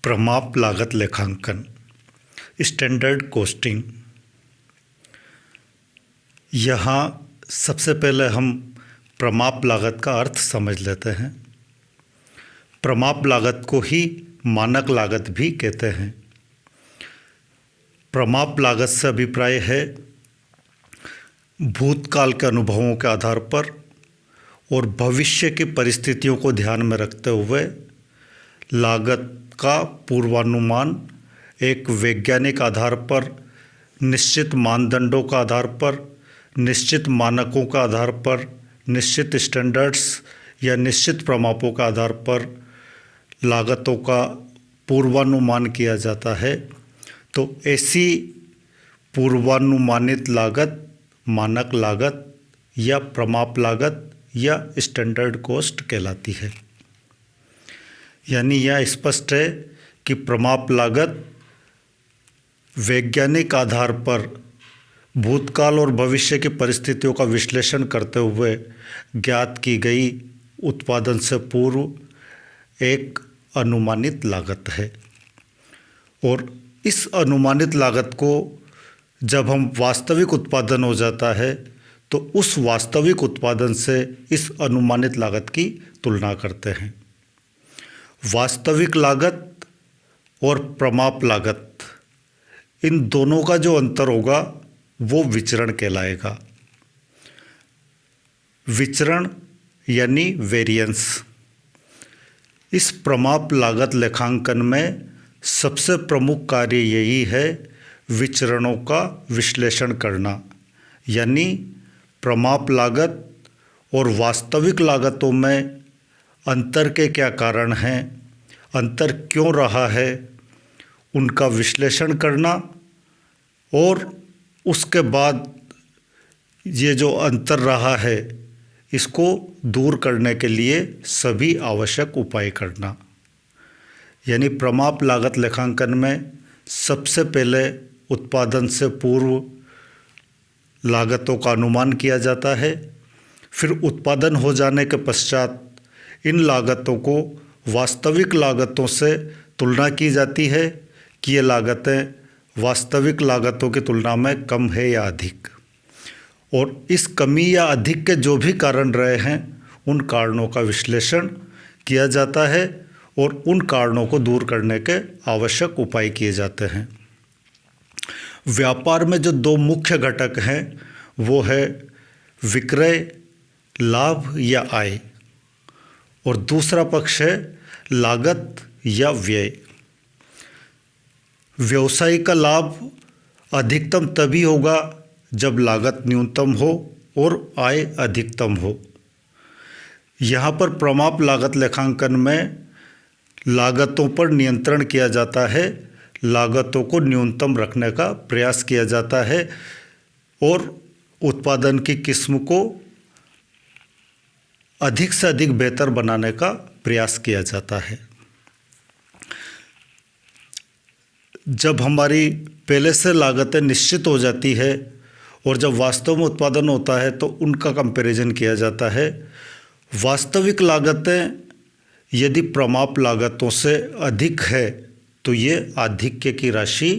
प्रमाप लागत लेखांकन standard costing. यहाँ सबसे पहले हम प्रमाप लागत का अर्थ समझ लेते हैं। प्रमाप लागत को ही मानक लागत भी कहते हैं। प्रमाप लागत से अभिप्राय है भूतकाल के अनुभवों के आधार पर और भविष्य की परिस्थितियों को ध्यान में रखते हुए लागत का पूर्वानुमान एक वैज्ञानिक आधार पर, निश्चित मानदंडों का आधार पर, निश्चित मानकों का आधार पर, निश्चित स्टैंडर्ड्स या निश्चित प्रमापों का आधार पर लागतों का पूर्वानुमान किया जाता है। तो ऐसी पूर्वानुमानित लागत मानक लागत या प्रमाप लागत या स्टैंडर्ड कॉस्ट कहलाती है। यानी यह स्पष्ट है कि प्रमाप लागत वैज्ञानिक आधार पर भूतकाल और भविष्य की परिस्थितियों का विश्लेषण करते हुए ज्ञात की गई उत्पादन से पूर्व एक अनुमानित लागत है। और इस अनुमानित लागत को जब हम वास्तविक उत्पादन हो जाता है तो उस वास्तविक उत्पादन से इस अनुमानित लागत की तुलना करते हैं। वास्तविक लागत और प्रमाप लागत, इन दोनों का जो अंतर होगा वो विचरण कहलाएगा। विचरण यानी वेरिएंस। इस प्रमाप लागत लेखांकन में सबसे प्रमुख कार्य यही है विचरणों का विश्लेषण करना। यानी प्रमाप लागत और वास्तविक लागतों में अंतर के क्या कारण हैं, अंतर क्यों रहा है, उनका विश्लेषण करना और उसके बाद ये जो अंतर रहा है इसको दूर करने के लिए सभी आवश्यक उपाय करना। यानी प्रमाप लागत लेखांकन में सबसे पहले उत्पादन से पूर्व लागतों का अनुमान किया जाता है। फिर उत्पादन हो जाने के पश्चात इन लागतों को वास्तविक लागतों से तुलना की जाती है कि ये लागतें वास्तविक लागतों की तुलना में कम है या अधिक। और इस कमी या अधिक के जो भी कारण रहे हैं उन कारणों का विश्लेषण किया जाता है और उन कारणों को दूर करने के आवश्यक उपाय किए जाते हैं। व्यापार में जो दो मुख्य घटक हैं वो है विक्रय लाभ या आय और दूसरा पक्ष है लागत या व्यय। व्यवसाय का लाभ अधिकतम तभी होगा जब लागत न्यूनतम हो और आय अधिकतम हो। यहाँ पर प्रमाप लागत लेखांकन में लागतों पर नियंत्रण किया जाता है, लागतों को न्यूनतम रखने का प्रयास किया जाता है और उत्पादन की किस्म को अधिक से अधिक बेहतर बनाने का प्रयास किया जाता है। जब हमारी पहले से लागतें निश्चित हो जाती है और जब वास्तव में उत्पादन होता है तो उनका कंपैरिजन किया जाता है। वास्तविक लागतें यदि प्रमाप लागतों से अधिक है तो ये आधिक्य की राशि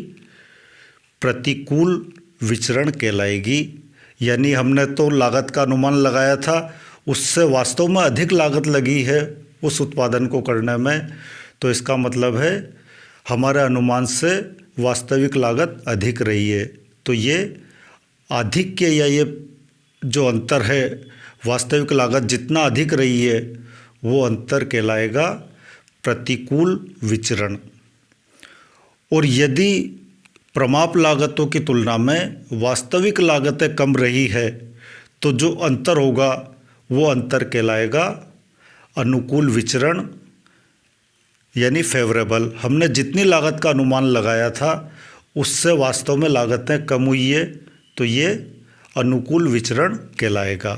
प्रतिकूल विचरण कहलाएगी। यानी हमने तो लागत का अनुमान लगाया था, उससे वास्तव में अधिक लागत लगी है उस उत्पादन को करने में, तो इसका मतलब है हमारे अनुमान से वास्तविक लागत अधिक रही है। तो ये आधिक्य या ये जो अंतर है, वास्तविक लागत जितना अधिक रही है वो अंतर कहलाएगा प्रतिकूल विचरण। और यदि प्रमाप लागतों की तुलना में वास्तविक लागतें कम रही है तो जो अंतर होगा वो अंतर कहलाएगा अनुकूल विचरण यानी फेवरेबल। हमने जितनी लागत का अनुमान लगाया था उससे वास्तव में लागतें कम हुई है तो ये अनुकूल विचरण कहलाएगा।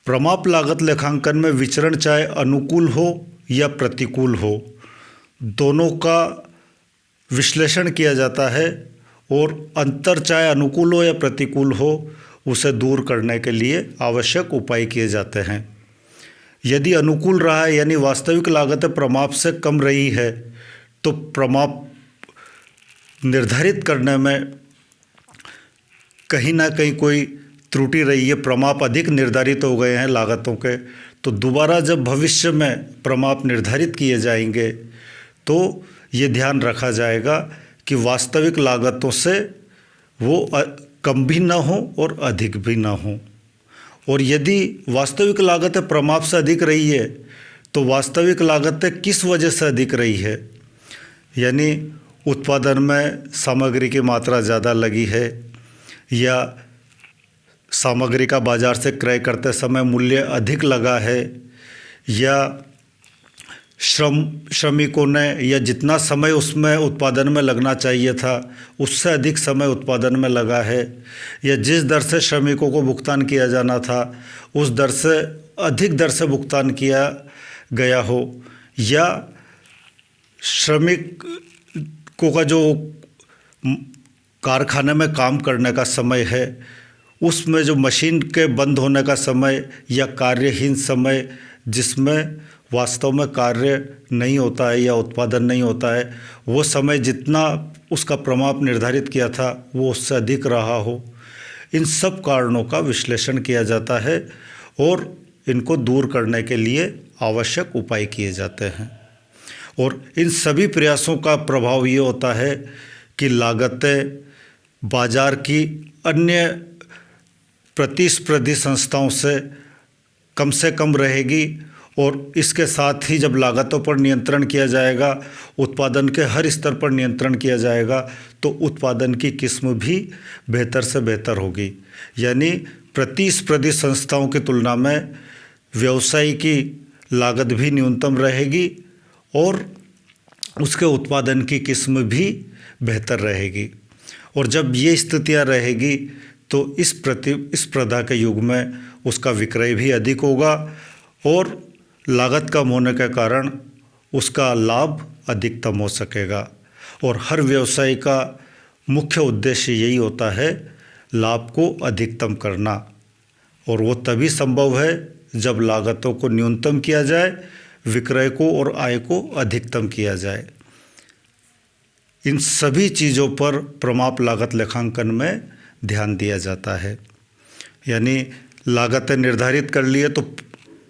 प्रमाप लागत लेखांकन में विचरण चाहे अनुकूल हो या प्रतिकूल हो, दोनों का विश्लेषण किया जाता है और अंतर चाहे अनुकूल हो या प्रतिकूल हो उसे दूर करने के लिए आवश्यक उपाय किए जाते हैं। यदि अनुकूल रहा है यानी वास्तविक लागत प्रमाप से कम रही है तो प्रमाप निर्धारित करने में कहीं ना कहीं कोई त्रुटि रही है, प्रमाप अधिक निर्धारित हो गए हैं लागतों के, तो दोबारा जब भविष्य में प्रमाप निर्धारित किए जाएंगे तो ये ध्यान रखा जाएगा कि वास्तविक लागतों से वो कम भी ना हो और अधिक भी ना हो। और यदि वास्तविक लागत प्रमाप से अधिक रही है तो वास्तविक लागत किस वजह से अधिक रही है, यानी उत्पादन में सामग्री की मात्रा ज़्यादा लगी है, या सामग्री का बाज़ार से क्रय करते समय मूल्य अधिक लगा है, या श्रमिकों ने या जितना समय उसमें उत्पादन में लगना चाहिए था उससे अधिक समय उत्पादन में लगा है, या जिस दर से श्रमिकों को भुगतान किया जाना था उस दर से अधिक दर से भुगतान किया गया हो, या श्रमिकों का जो कारखाने में काम करने का समय है उसमें जो मशीन के बंद होने का समय या कार्यहीन समय जिसमें वास्तव में कार्य नहीं होता है या उत्पादन नहीं होता है, वो समय जितना उसका प्रमाप निर्धारित किया था वो उससे अधिक रहा हो, इन सब कारणों का विश्लेषण किया जाता है और इनको दूर करने के लिए आवश्यक उपाय किए जाते हैं। और इन सभी प्रयासों का प्रभाव ये होता है कि लागतें बाजार की अन्य प्रतिस्पर्धी संस्थाओं से कम रहेगी, और इसके साथ ही जब लागतों पर नियंत्रण किया जाएगा, उत्पादन के हर स्तर पर नियंत्रण किया जाएगा तो उत्पादन की किस्म भी बेहतर से बेहतर होगी। यानी प्रतिस्पर्धी संस्थाओं की तुलना में व्यवसाय की लागत भी न्यूनतम रहेगी और उसके उत्पादन की किस्म भी बेहतर रहेगी। और जब ये स्थितियाँ रहेगी तो इस प्रतिस्पर्धा के युग में उसका विक्रय भी अधिक होगा और लागत कम होने के कारण उसका लाभ अधिकतम हो सकेगा। और हर व्यवसाय का मुख्य उद्देश्य यही होता है, लाभ को अधिकतम करना, और वो तभी संभव है जब लागतों को न्यूनतम किया जाए, विक्रय को और आय को अधिकतम किया जाए। इन सभी चीज़ों पर प्रमाप लागत लेखांकन में ध्यान दिया जाता है। यानी लागतें निर्धारित कर लिए तो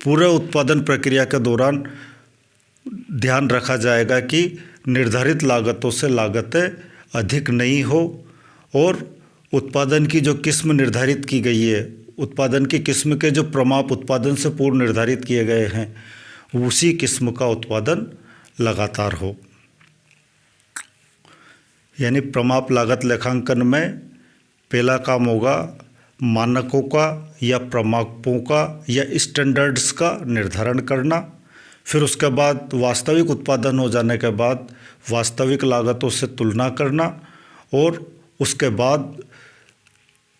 पूरे उत्पादन प्रक्रिया के दौरान ध्यान रखा जाएगा कि निर्धारित लागतों से लागतें अधिक नहीं हो, और उत्पादन की जो किस्म निर्धारित की गई है, उत्पादन की किस्म के जो प्रमाप उत्पादन से पूर्व निर्धारित किए गए हैं उसी किस्म का उत्पादन लगातार हो। यानी प्रमाप लागत लेखांकन में पहला काम होगा मानकों का या प्रमापों का या स्टैंडर्ड्स का निर्धारण करना। फिर उसके बाद वास्तविक उत्पादन हो जाने के बाद वास्तविक लागतों से तुलना करना, और उसके बाद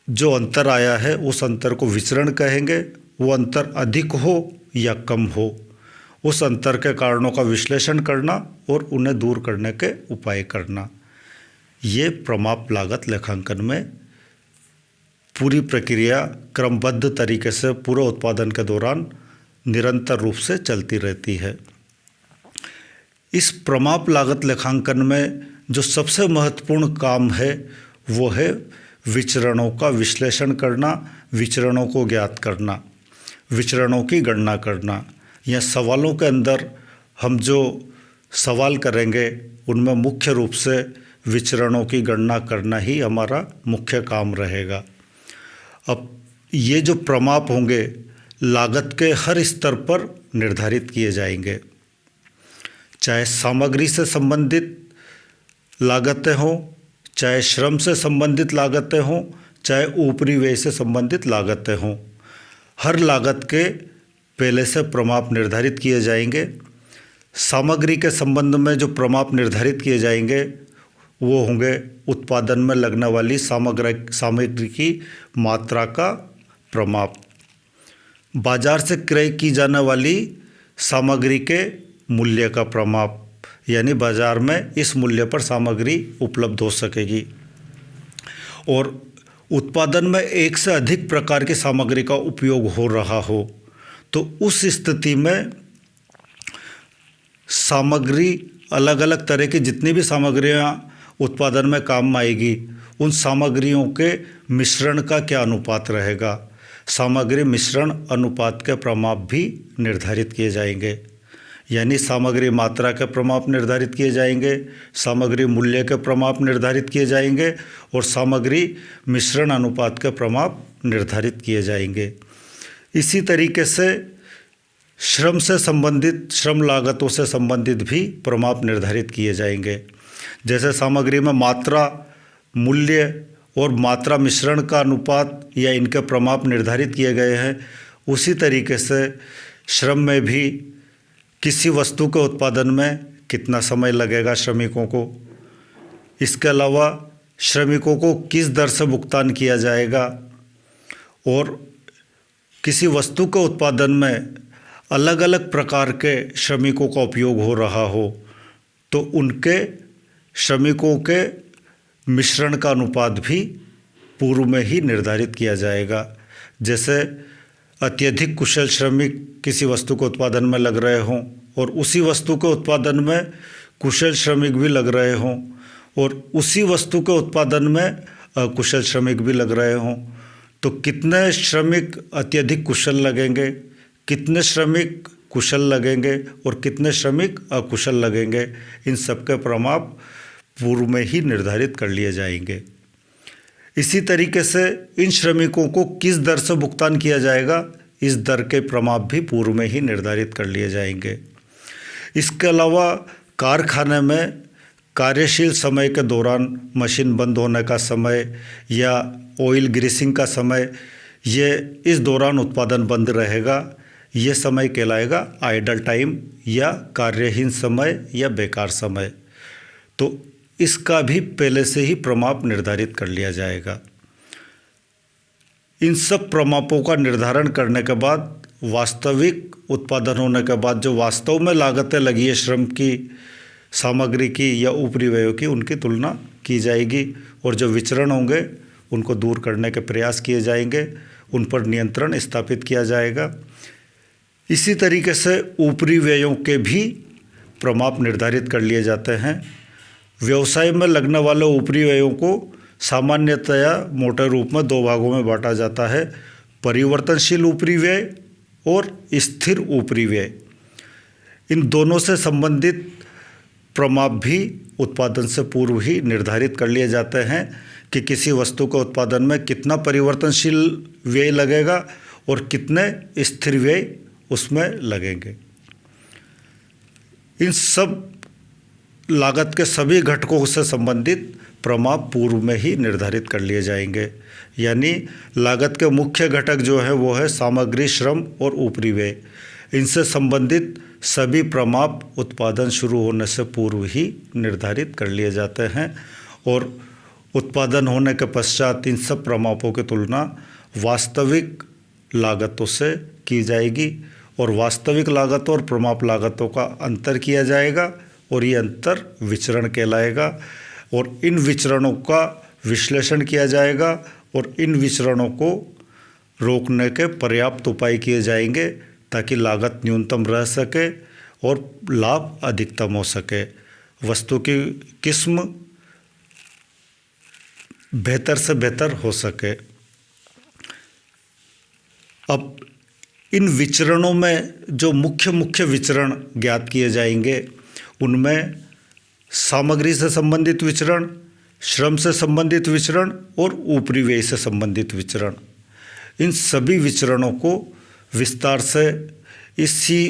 जो अंतर आया है उस अंतर को विचरण कहेंगे। वो अंतर अधिक हो या कम हो, उस अंतर के कारणों का विश्लेषण करना और उन्हें दूर करने के उपाय करना। ये प्रमाप लागत लेखांकन में पूरी प्रक्रिया क्रमबद्ध तरीके से पूरे उत्पादन के दौरान निरंतर रूप से चलती रहती है। इस प्रमाप लागत लेखांकन में जो सबसे महत्वपूर्ण काम है वो है विचरणों का विश्लेषण करना, विचरणों को ज्ञात करना, विचरणों की गणना करना। या सवालों के अंदर हम जो सवाल करेंगे उनमें मुख्य रूप से विचरणों की गणना करना ही हमारा मुख्य काम रहेगा। अब ये जो प्रमाप होंगे लागत के हर स्तर पर निर्धारित किए जाएंगे, चाहे सामग्री से संबंधित लागतें हों, चाहे श्रम से संबंधित लागतें हों, चाहे ऊपरी व्यय से संबंधित लागतें हों। हर लागत के पहले से प्रमाप निर्धारित किए जाएंगे। सामग्री के संबंध में जो प्रमाप निर्धारित किए जाएंगे वो होंगे उत्पादन में लगने वाली सामग्री की मात्रा का प्रमाप, बाजार से क्रय की जाने वाली सामग्री के मूल्य का प्रमाप, यानी बाजार में इस मूल्य पर सामग्री उपलब्ध हो सकेगी। और उत्पादन में एक से अधिक प्रकार की सामग्री का उपयोग हो रहा हो तो उस स्थिति में सामग्री, अलग अलग तरह की जितनी भी सामग्रियाँ उत्पादन में काम आएगी, उन सामग्रियों के मिश्रण का क्या अनुपात रहेगा, सामग्री मिश्रण अनुपात के प्रमाप भी निर्धारित किए जाएंगे। यानी सामग्री मात्रा के प्रमाप निर्धारित किए जाएंगे, सामग्री मूल्य के प्रमाप निर्धारित किए जाएंगे और सामग्री मिश्रण अनुपात के प्रमाप निर्धारित किए जाएंगे। इसी तरीके से श्रम से संबंधित, श्रम लागतों से संबंधित भी प्रमाप निर्धारित किए जाएंगे। जैसे सामग्री में मात्रा, मूल्य और मात्रा मिश्रण का अनुपात या इनके प्रमाप निर्धारित किए गए हैं, उसी तरीके से श्रम में भी किसी वस्तु के उत्पादन में कितना समय लगेगा श्रमिकों को, इसके अलावा श्रमिकों को किस दर से भुगतान किया जाएगा, और किसी वस्तु के उत्पादन में अलग अलग प्रकार के श्रमिकों का उपयोग हो रहा हो तो उनके श्रमिकों के मिश्रण का अनुपात भी पूर्व में ही निर्धारित किया जाएगा। जैसे अत्यधिक कुशल श्रमिक किसी वस्तु के उत्पादन में लग रहे हों और उसी वस्तु के उत्पादन में कुशल श्रमिक भी लग रहे हों और उसी वस्तु के उत्पादन में अकुशल श्रमिक भी लग रहे हों, तो कितने श्रमिक अत्यधिक कुशल लगेंगे, कितने श्रमिक कुशल लगेंगे और कितने श्रमिक अकुशल लगेंगे, इन सब के प्रमाप पूर्व में ही निर्धारित कर लिए जाएंगे। इसी तरीके से इन श्रमिकों को किस दर से भुगतान किया जाएगा, इस दर के प्रमाप भी पूर्व में ही निर्धारित कर लिए जाएंगे। इसके अलावा कारखाने में कार्यशील समय के दौरान मशीन बंद होने का समय या ऑयल ग्रीसिंग का समय, ये इस दौरान उत्पादन बंद रहेगा, ये समय कहलाएगा आइडल टाइम या कार्यहीन समय या बेकार समय। तो इसका भी पहले से ही प्रमाप निर्धारित कर लिया जाएगा। इन सब प्रमापों का निर्धारण करने के बाद वास्तविक उत्पादन होने के बाद जो वास्तव में लागतें लगी है श्रम की, सामग्री की या ऊपरी व्ययों की, उनकी तुलना की जाएगी और जो विचरण होंगे उनको दूर करने के प्रयास किए जाएंगे, उन पर नियंत्रण स्थापित किया जाएगा। इसी तरीके से ऊपरी व्ययों के भी प्रमाप निर्धारित कर लिए जाते हैं। व्यवसाय में लगने वाले ऊपरी व्ययों को सामान्यतया मोटे रूप में दो भागों में बांटा जाता है, परिवर्तनशील ऊपरी व्यय और स्थिर ऊपरी व्यय। इन दोनों से संबंधित प्रमाप भी उत्पादन से पूर्व ही निर्धारित कर लिए जाते हैं कि किसी वस्तु के उत्पादन में कितना परिवर्तनशील व्यय लगेगा और कितने स्थिर व्यय उसमें लगेंगे। इन सब लागत के सभी घटकों से संबंधित प्रमाप पूर्व में ही निर्धारित कर लिए जाएंगे। यानी लागत के मुख्य घटक जो है वो है सामग्री, श्रम और ऊपरी व्यय। इनसे संबंधित सभी प्रमाप उत्पादन शुरू होने से पूर्व ही निर्धारित कर लिए जाते हैं और उत्पादन होने के पश्चात इन सब प्रमापों की तुलना वास्तविक लागतों से की जाएगी और वास्तविक लागतों और प्रमाप लागतों का अंतर किया जाएगा और ये अंतर विचरण कहलाएगा और इन विचरणों का विश्लेषण किया जाएगा और इन विचरणों को रोकने के पर्याप्त उपाय किए जाएंगे ताकि लागत न्यूनतम रह सके और लाभ अधिकतम हो सके, वस्तु की किस्म बेहतर से बेहतर हो सके। अब इन विचरणों में जो मुख्य विचरण ज्ञात किए जाएंगे उनमें सामग्री से संबंधित विचरण, श्रम से संबंधित विचरण और ऊपरी व्यय से संबंधित विचरण। इन सभी विचरणों को विस्तार से इसी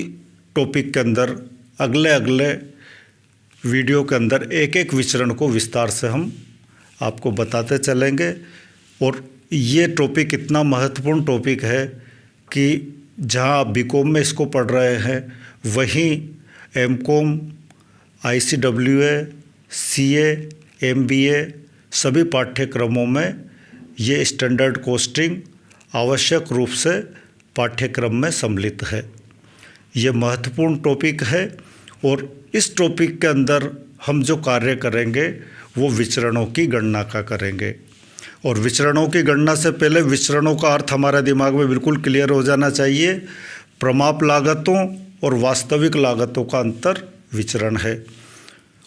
टॉपिक के अंदर अगले वीडियो के अंदर एक एक विचरण को विस्तार से हम आपको बताते चलेंगे। और ये टॉपिक इतना महत्वपूर्ण टॉपिक है कि जहाँ आप बीकॉम में इसको पढ़ रहे हैं वहीं एमकॉम, ICWA, CA, MBA सभी पाठ्यक्रमों में ये स्टैंडर्ड कॉस्टिंग आवश्यक रूप से पाठ्यक्रम में सम्मिलित है। ये महत्वपूर्ण टॉपिक है और इस टॉपिक के अंदर हम जो कार्य करेंगे वो विचरणों की गणना का करेंगे। और विचरणों की गणना से पहले विचरणों का अर्थ हमारे दिमाग में बिल्कुल क्लियर हो जाना चाहिए। प्रमाप लागतों और वास्तविक लागतों का अंतर विचरण है।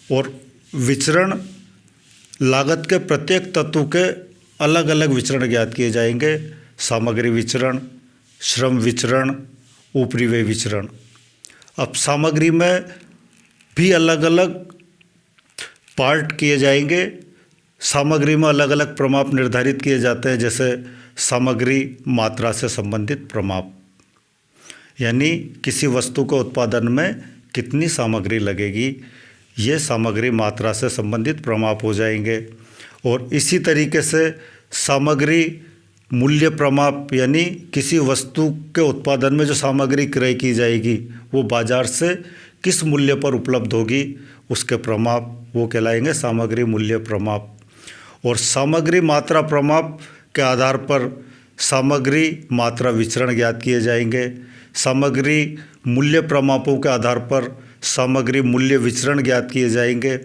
और विचरण लागत के प्रत्येक तत्व के अलग अलग विचरण ज्ञात किए जाएंगे। सामग्री विचरण, श्रम विचरण, उपरिव्यय विचरण। अब सामग्री में भी अलग अलग पार्ट किए जाएंगे। सामग्री में अलग अलग प्रमाप निर्धारित किए जाते हैं, जैसे सामग्री मात्रा से संबंधित प्रमाप, यानी किसी वस्तु के उत्पादन में कितनी सामग्री लगेगी, ये सामग्री मात्रा से संबंधित प्रमाप हो जाएंगे। और इसी तरीके से सामग्री मूल्य प्रमाप, यानी किसी वस्तु के उत्पादन में जो सामग्री क्रय की जाएगी वो बाजार से किस मूल्य पर उपलब्ध होगी, उसके प्रमाप वो कहलाएंगे सामग्री मूल्य प्रमाप। और सामग्री मात्रा प्रमाप के आधार पर सामग्री मात्रा विचरण ज्ञात किए जाएंगे। सामग्री मूल्य प्रमापों के आधार पर सामग्री मूल्य विचरण ज्ञात किए जाएंगे।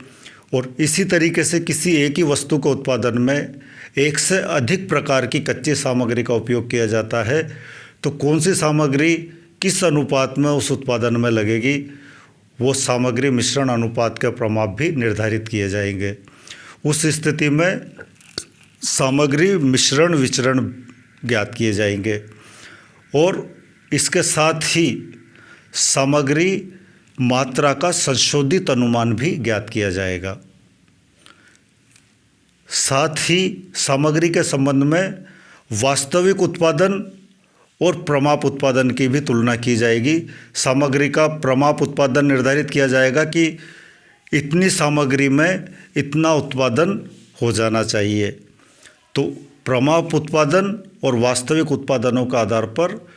और इसी तरीके से किसी एक ही वस्तु के उत्पादन में एक से अधिक प्रकार की कच्ची सामग्री का उपयोग किया जाता है, तो कौन सी सामग्री किस अनुपात में उस उत्पादन में लगेगी, वो सामग्री मिश्रण अनुपात के प्रमाप भी निर्धारित किए जाएंगे। उस स्थिति में सामग्री मिश्रण विचरण ज्ञात किए जाएंगे। और इसके साथ ही सामग्री मात्रा का संशोधित अनुमान भी ज्ञात किया जाएगा। साथ ही सामग्री के संबंध में वास्तविक उत्पादन और प्रमाप उत्पादन की भी तुलना की जाएगी। सामग्री का प्रमाप उत्पादन निर्धारित किया जाएगा कि इतनी सामग्री में इतना उत्पादन हो जाना चाहिए। तो प्रमाप उत्पादन और वास्तविक उत्पादनों के आधार पर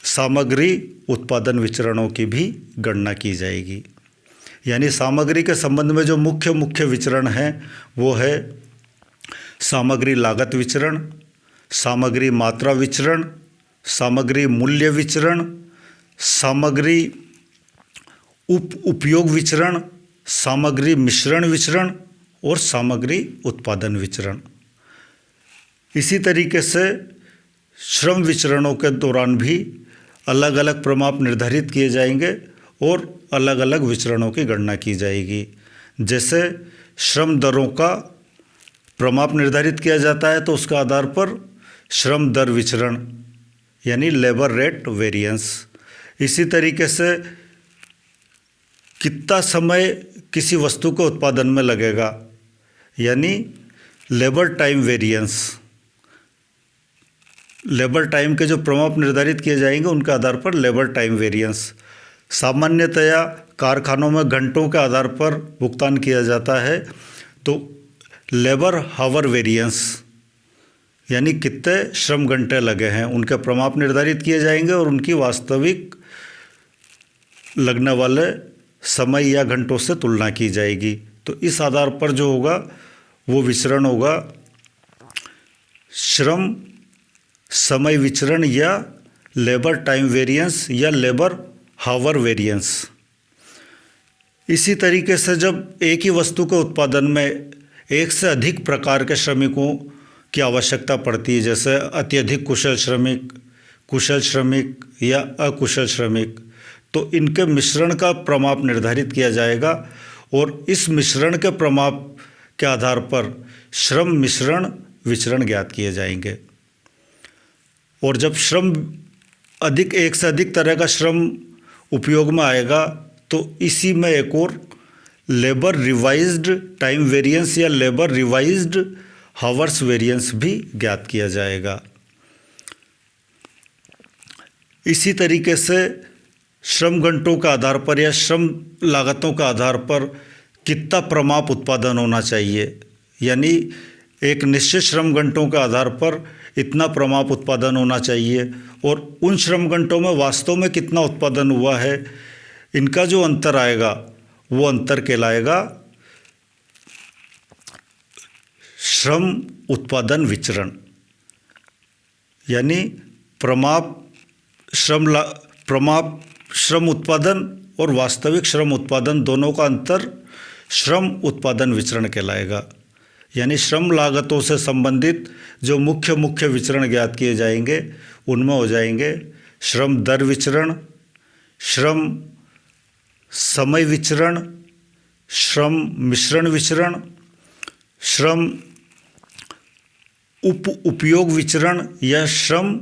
सामग्री उत्पादन विचरणों की भी गणना की जाएगी। यानी सामग्री के संबंध में जो मुख्य विचरण हैं वो है सामग्री लागत विचरण, सामग्री मात्रा विचरण, सामग्री मूल्य विचरण, सामग्री उपयोग विचरण, सामग्री मिश्रण विचरण और सामग्री उत्पादन विचरण। इसी तरीके से श्रम विचरणों के दौरान भी अलग अलग प्रमाप निर्धारित किए जाएंगे और अलग अलग विचरणों की गणना की जाएगी। जैसे श्रम दरों का प्रमाप निर्धारित किया जाता है तो उसके आधार पर श्रम दर विचरण यानी लेबर रेट वेरिएंस। इसी तरीके से कितना समय किसी वस्तु के उत्पादन में लगेगा यानी labour time variance. Labour time के जो प्रमाप निर्धारित किए जाएंगे उनके आधार पर लेबर टाइम वेरिएंस। सामान्यतया कारखानों में घंटों के आधार पर भुगतान किया जाता है, तो लेबर हावर वेरिएंस यानी कितने श्रम घंटे लगे हैं उनके प्रमाप निर्धारित किए जाएंगे और उनकी वास्तविक लगने वाले समय या घंटों से तुलना की जाएगी। तो इस आधार पर जो होगा वो विचरण होगा श्रम समय विचरण या लेबर टाइम वेरिएंस या लेबर हावर वेरिएंस। इसी तरीके से जब एक ही वस्तु के उत्पादन में एक से अधिक प्रकार के श्रमिकों की आवश्यकता पड़ती है, जैसे अत्यधिक कुशल श्रमिक या अकुशल श्रमिक, तो इनके मिश्रण का प्रमाप निर्धारित किया जाएगा और इस मिश्रण के प्रमाप के आधार पर श्रम मिश्रण विचरण ज्ञात किए जाएंगे। और जब श्रम एक से अधिक तरह का श्रम उपयोग में आएगा तो इसी में एक और लेबर रिवाइज्ड टाइम वेरिएंस या लेबर रिवाइज्ड हावर्स वेरिएंस भी ज्ञात किया जाएगा। इसी तरीके से श्रम घंटों के आधार पर या श्रम लागतों के आधार पर कितना प्रमाप उत्पादन होना चाहिए, यानी एक निश्चित श्रम घंटों के आधार पर इतना प्रमाप उत्पादन होना चाहिए और उन श्रम घंटों में वास्तव में कितना उत्पादन हुआ है, इनका जो अंतर आएगा वो अंतर कहलाएगा श्रम उत्पादन विचरण। यानी प्रमाप श्रम उत्पादन और वास्तविक श्रम उत्पादन दोनों का अंतर श्रम उत्पादन विचरण कहलाएगा। यानी श्रम लागतों से संबंधित जो मुख्य विचरण ज्ञात किए जाएंगे उनमें हो जाएंगे श्रम दर विचरण, श्रम समय विचरण, श्रम मिश्रण विचरण, श्रम उपयोग विचरण या श्रम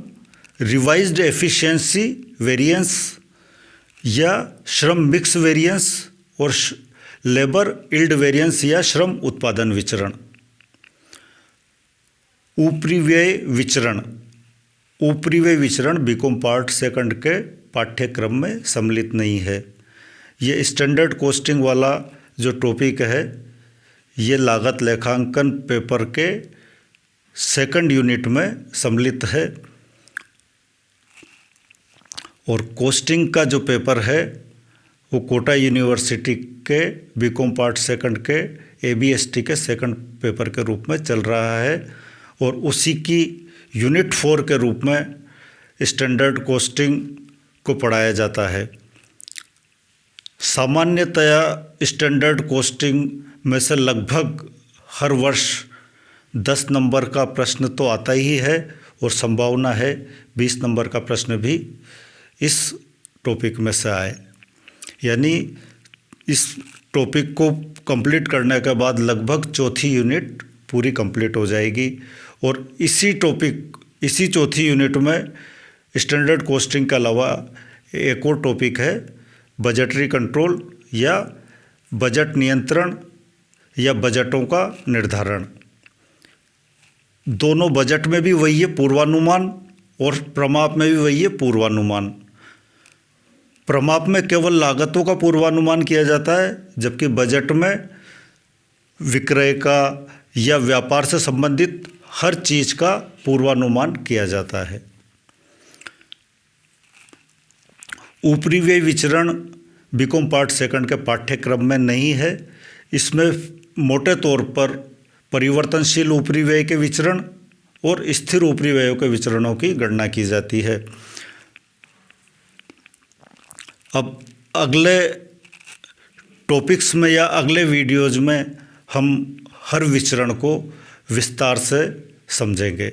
रिवाइज्ड एफिशिएंसी वेरिएंस या श्रम मिक्स वेरिएंस और लेबर इल्ड वेरिएंस या श्रम उत्पादन विचरण। ऊपरी व्यय विचरण, ऊपरी व्यय विचरण बीकॉम पार्ट सेकंड के पाठ्यक्रम में सम्मिलित नहीं है। ये स्टैंडर्ड कॉस्टिंग वाला जो टॉपिक है ये लागत लेखांकन पेपर के सेकंड यूनिट में सम्मिलित है और कॉस्टिंग का जो पेपर है वो कोटा यूनिवर्सिटी के बीकॉम पार्ट सेकंड के एबीएसटी के सेकंड पेपर के रूप में चल रहा है और उसी की यूनिट 4 के रूप में स्टैंडर्ड कॉस्टिंग को पढ़ाया जाता है। सामान्यतया स्टैंडर्ड कॉस्टिंग में से लगभग हर वर्ष 10 नंबर का प्रश्न तो आता ही है और संभावना है 20 नंबर का प्रश्न भी इस टॉपिक में से आए। यानी इस टॉपिक को कंप्लीट करने के बाद लगभग चौथी यूनिट पूरी कंप्लीट हो जाएगी और इसी चौथी यूनिट में स्टैंडर्ड कॉस्टिंग के अलावा एक और टॉपिक है बजटरी कंट्रोल या बजट नियंत्रण या बजटों का निर्धारण। दोनों बजट में भी वही है पूर्वानुमान और प्रमाप में भी वही है पूर्वानुमान। प्रमाप में केवल लागतों का पूर्वानुमान किया जाता है जबकि बजट में विक्रय का या व्यापार से संबंधित हर चीज़ का पूर्वानुमान किया जाता है। ऊपरी व्यय विचरण बीकॉम पार्ट सेकंड के पाठ्यक्रम में नहीं है। इसमें मोटे तौर पर परिवर्तनशील ऊपरी व्यय के विचरण और स्थिर ऊपरी व्ययों के विचरणों की गणना की जाती है। अब अगले टॉपिक्स में या अगले वीडियोज़ में हम हर विचरण को विस्तार से समझेंगे।